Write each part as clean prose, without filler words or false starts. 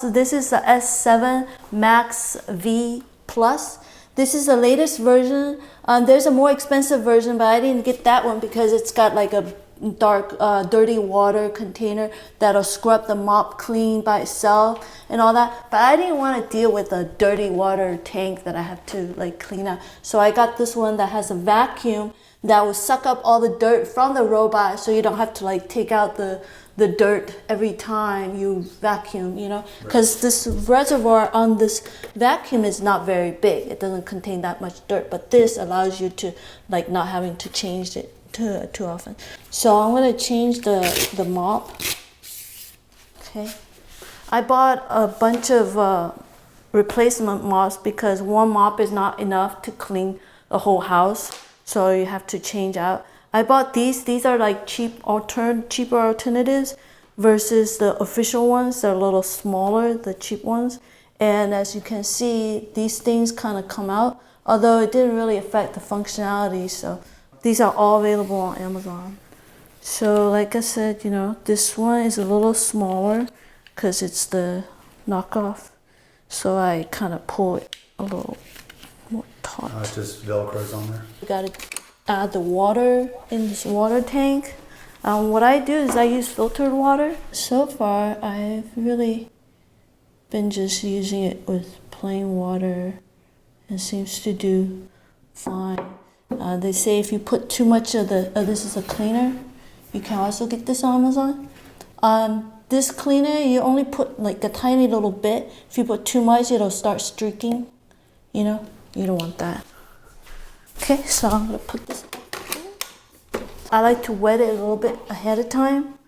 So this is the S7 MaxV Plus. This is the latest version. There's a more expensive version, but I didn't get that one because it's got like a dark, dirty water container that'll scrub the mop clean by itself and all that. But I didn't want to deal with a dirty water tank that I have to like clean out. So I got this one that has a vacuum that will suck up all the dirt from the robot, so you don't have to like take out the dirt every time you vacuum, you know, because this reservoir on this vacuum is not very big. It doesn't contain that much dirt, but this allows you to like not having to change it too often. So I'm gonna change the mop. Okay, I bought a bunch of replacement mops because one mop is not enough to clean the whole house, so you have to change out. I bought these. These are like cheaper alternatives versus the official ones. They're a little smaller, the cheap ones. And as you can see, these things kind of come out, although it didn't really affect the functionality. So these are all available on Amazon. So like I said, you know, this one is a little smaller because it's the knockoff. So I kind of pull it a little more taut. It just Velcro's on there. You gotta add the water in this water tank. What I do is I use filtered water. So far, I've really been just using it with plain water. It seems to do fine. They say if you put too much of this is a cleaner. You can also get this on Amazon. This cleaner, you only put like a tiny little bit. If you put too much, it'll start streaking. You know, you don't want that. Okay, so I'm gonna put this back in. I like to wet it a little bit ahead of time,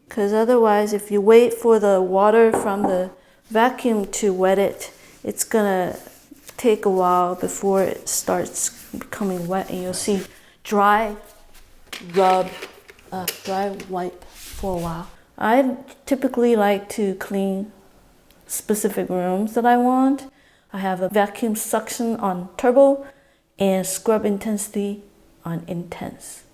because otherwise if you wait for the water from the vacuum to wet it, it's gonna take a while before it starts becoming wet, and you'll see dry wipe for a while. I typically like to clean specific rooms that I want. I have a vacuum suction on turbo and scrub intensity on intense.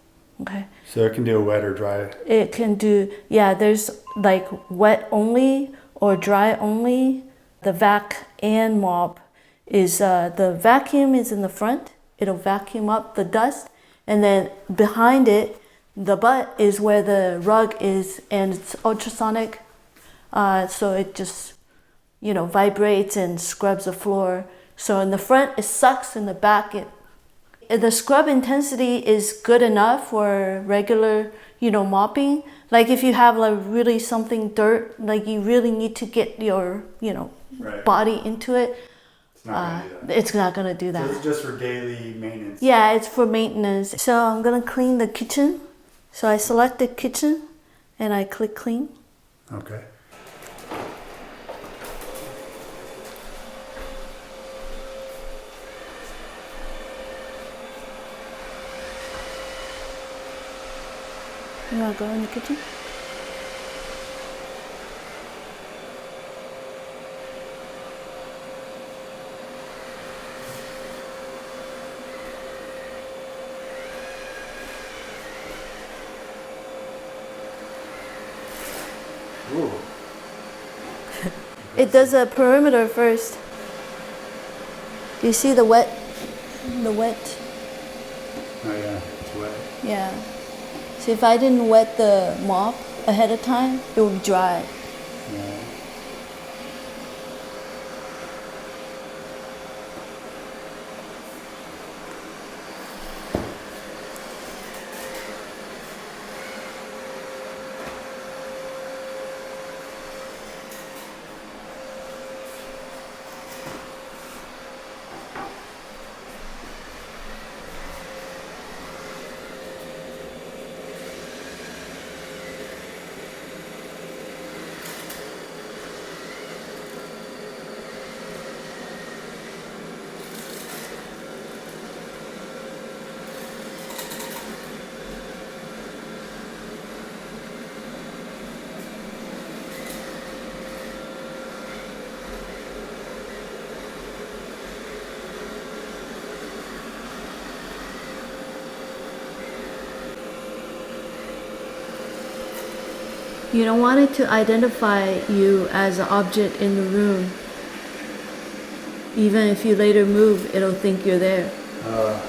Okay. So it can do a wet or dry. It can do, yeah, there's like wet only or dry only. The vac and mop is, the vacuum is in the front. It'll vacuum up the dust. And then behind it, the butt is where the rug is, and it's ultrasonic. So it just, you know, vibrates and scrubs the floor. So in the front it sucks, in the back the scrub intensity is good enough for regular, you know, mopping. Like if you have like really something dirt, like you really need to get your, you know, body into it. It's not gonna do that. So it's just for daily maintenance. Yeah, it's for maintenance. So I'm gonna clean the kitchen. So I select the kitchen and I click clean. Okay. You want to go in the kitchen? Ooh. It does a perimeter first. Do you see the wet? The wet? Oh yeah, it's wet. Yeah. So if I didn't wet the mop ahead of time, it would be dry. Yeah. You don't want it to identify you as an object in the room. Even if you later move, it'll think you're there. So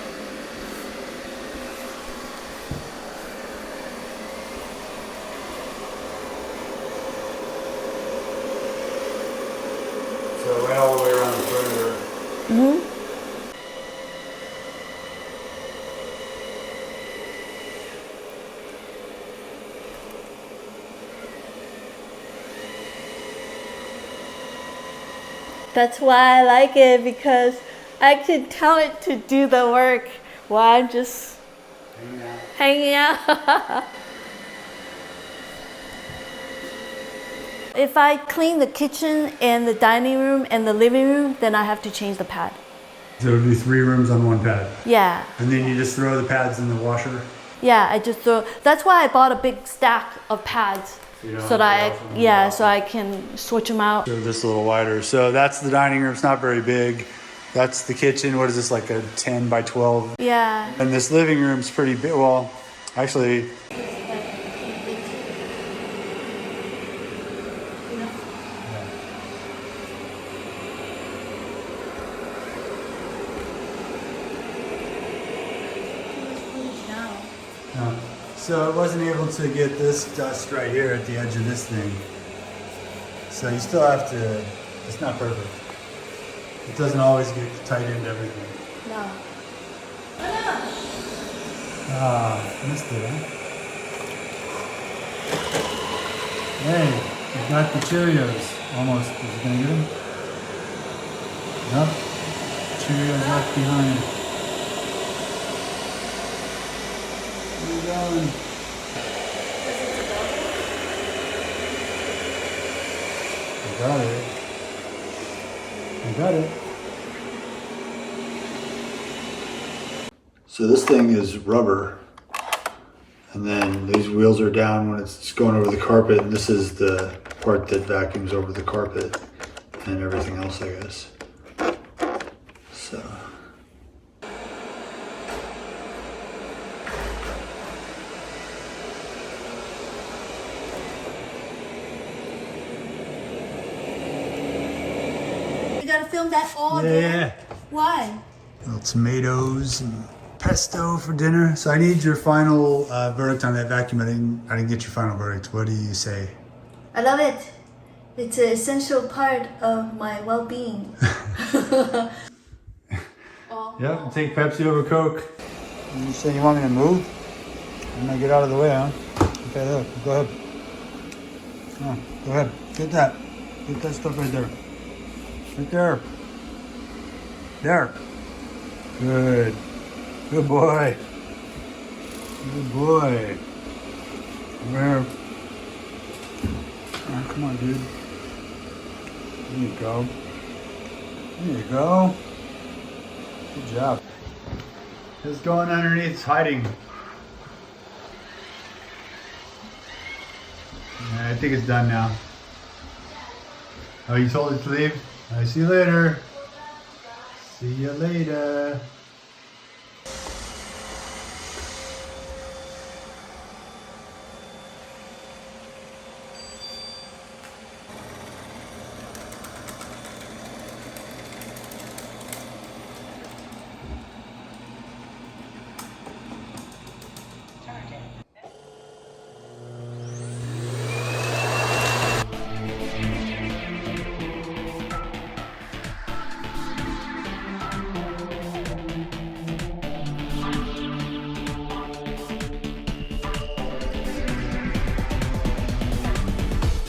it went all the way around the perimeter. Mm-hmm. That's why I like it, because I can tell it to do the work while I'm just hanging out. If I clean the kitchen and the dining room and the living room, then I have to change the pad. So it would be 3 rooms on 1 pad. Yeah. And then you just throw the pads in the washer? Yeah, I just throw. That's why I bought a big stack of pads. So that so I can switch them out. So just a little wider. So that's the dining room. It's not very big. That's the kitchen. What is this, like a 10 by 12? Yeah. And this living room's pretty big. Well, actually. So I wasn't able to get this dust right here at the edge of this thing. So you still have to, it's not perfect. It doesn't always get tight into everything. No. Ah, missed it, huh? Hey, you got the Cheerios. Almost. Is it gonna get them? Nope. Cheerios left behind. Where are you going? I got it. I got it. So this thing is rubber, and then these wheels are down when it's going over the carpet, and this is the part that vacuums over the carpet and everything else, I guess. So. You gotta film that all day? Yeah. Why? Little tomatoes and pesto for dinner. So I need your final verdict on that vacuum. I didn't get your final verdict. What do you say? I love it. It's an essential part of my well-being. Yep, take Pepsi over Coke. You say you want me to move? I'm gonna get out of the way, huh? Okay, look, go ahead. Oh, go ahead, get that. Get that stuff right there. Right there. There. Good. Good boy. Good boy. Where? Oh, come on, dude. There you go. There you go. Good job. It's going underneath, it's hiding. Yeah, I think it's done now. Oh, you told it to leave? I see you later. See you later.